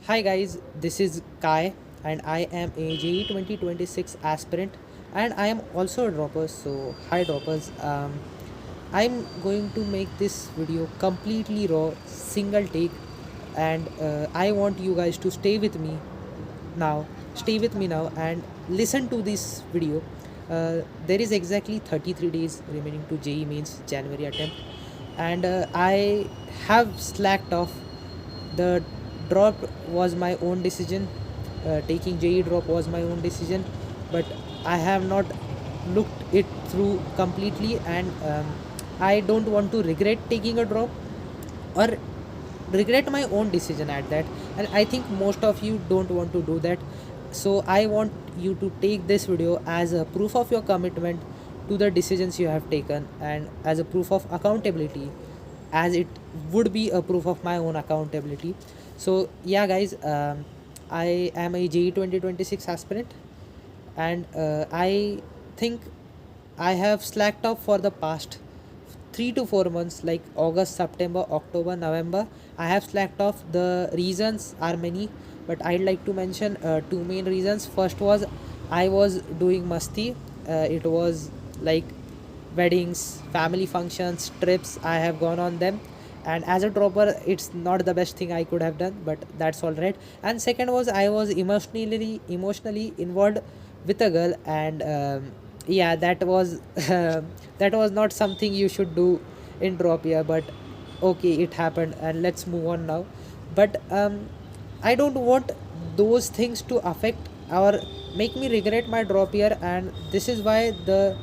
Hi guys, this is Kai and I am a JE 2026 aspirant and I am also a dropper. So hi droppers. I'm going to make this video completely raw, single take, and I want you guys to stay with me now. Stay with me now and listen to this video. There is exactly 33 days remaining to JE mains January attempt, and I have slacked off. The drop was my own decision. Taking JE drop was my own decision, but I have not looked it through completely, and I don't want to regret taking a drop or regret my own decision at that. And I think most of you don't want to do that. So I want you to take this video as a proof of your commitment to the decisions you have taken and as a proof of accountability, as it would be a proof of my own accountability. So yeah guys, I am a JE 2026 aspirant, and I think I have slacked off for the past 3 to 4 months, like August, September, October, November. I have slacked off. The reasons are many, but I'd like to mention two main reasons. First was I was doing masti. It was like weddings, family functions, trips. I have gone on them, and as a dropper, it's not the best thing I could have done, but that's all right. And second was I was emotionally involved with a girl, and yeah, that was that was not something you should do in drop year, but okay, it happened, and let's move on now. But I don't want those things to affect or make me regret my drop year, and this is why the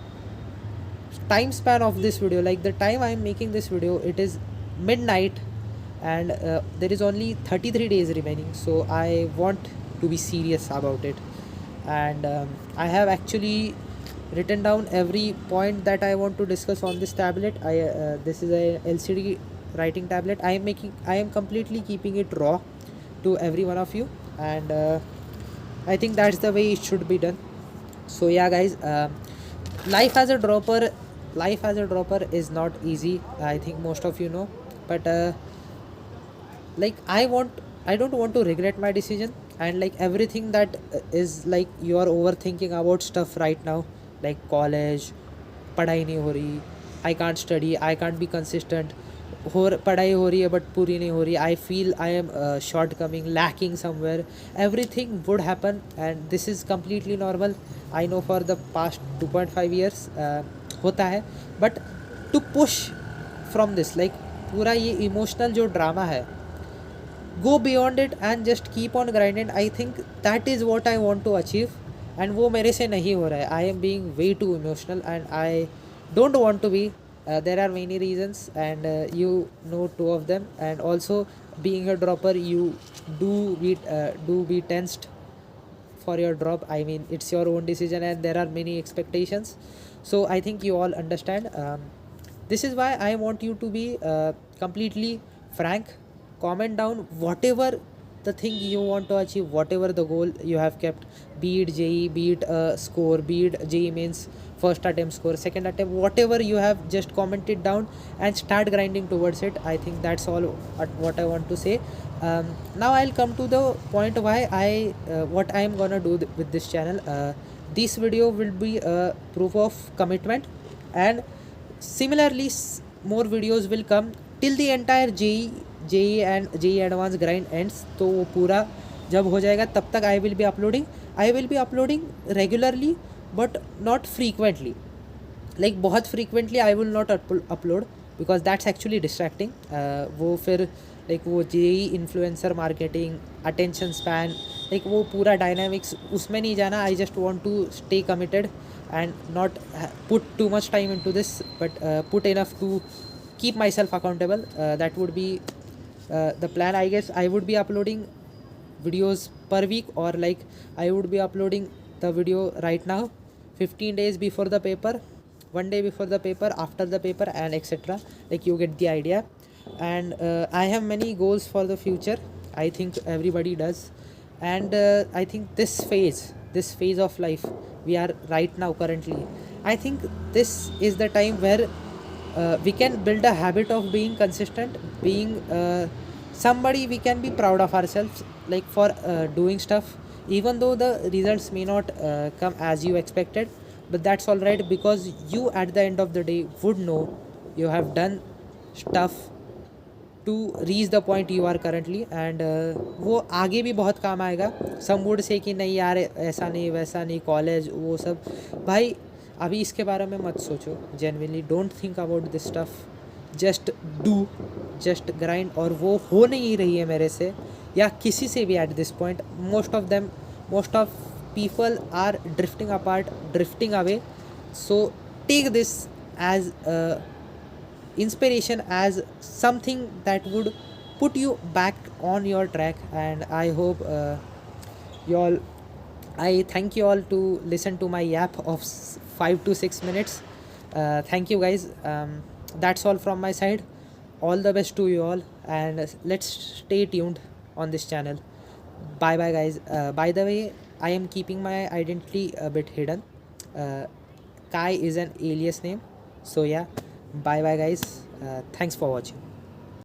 time span of this video, like the time I'm making this video, it is midnight, and there is only 33 days remaining, so I want to be serious about it. And I have actually written down every point that I want to discuss on this tablet. I This is a LCD writing tablet. I am completely keeping it raw to every one of you, and I think that's the way it should be done. So yeah guys, life as a dropper life as a dropper is not easy, I think most of you know. But like I don't want to regret my decision, and like everything that is like you are overthinking about stuff right now, like college, पढ़ाई नहीं हो रही, I can't study, I can't be consistent, हो पढ़ाई हो रही है but पूरी नहीं हो रही, I feel I am short coming lacking somewhere. Everything would happen, and this is completely normal. I know for the past 2.5 years होता है. But to push from this, like पूरा ये इमोशनल जो ड्रामा है, go beyond it and just keep on grinding. I think that is what I want to achieve, and वो मेरे से नहीं हो रहा है. I am being way too emotional, and I don't want to be. There are many reasons, and you know two of them. And also, being a dropper, you do be tensed for your drop. I mean, it's your own decision, and there are many expectations. So I think you all understand. This is why I want you to be completely frank. Comment down whatever the thing you want to achieve, whatever the goal you have kept, be it JE, be it score, be it JE means first attempt score, second attempt, whatever you have, just comment it down and start grinding towards it. I think that's all what I want to say. Now I'll come to the point why what I am gonna do with this channel. This video will be a proof of commitment, and similarly more videos will come till the entire JE and JE advanced grind ends. तो वो पूरा जब हो जाएगा तब तक I will be uploading regularly, but not frequently. Like बहुत frequently I will not upload, because that's actually distracting. वो फिर like वो JE influencer marketing, attention span, like वो पूरा dynamics उसमें नहीं जाना. I just want to stay committed and not put too much time into this, but put enough to keep myself accountable. That would be the plan. I guess I would be uploading videos per week, or like I would be uploading the video right now 15 days before the paper, 1 day before the paper, after the paper, and etc. Like you get the idea. And I have many goals for the future. I think everybody does. And I think this phase of life we are right now currently, I think this is the time where we can build a habit of being consistent, being somebody we can be proud of ourselves, like for doing stuff even though the results may not come as you expected, but that's all right because you at the end of the day would know you have done stuff to reach the point you are currently, and वो आगे भी बहुत काम आएगा. some would say कि नहीं यार ऐसा नहीं वैसा नहीं कॉलेज वो सब. भाई अभी इसके बारे में मत सोचो, genuinely don't think about this stuff, just do, just grind. और वो हो नहीं रही है मेरे से या किसी से भी at this point. Most of people are drifting apart, drifting away. So take this as inspiration, as something that would put you back on your track. And I hope you all, I thank you all to listen to my yap of 5 to 6 minutes. Thank you guys. That's all from my side. All the best to you all, and let's stay tuned on this channel. Bye bye guys. By the way, I am keeping my identity a bit hidden. uh, Kai is an alias name. So yeah, bye bye guys. Thanks for watching.